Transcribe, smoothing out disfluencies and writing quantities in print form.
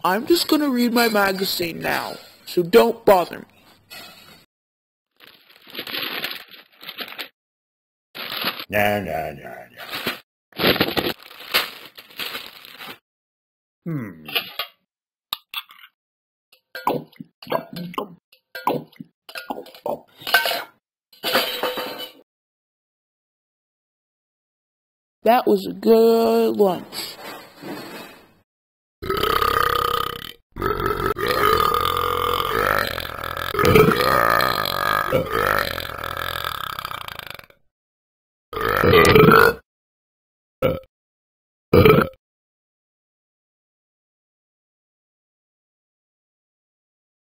I'm just gonna read my magazine now, so don't bother me. No, no, no, no. That was a good lunch.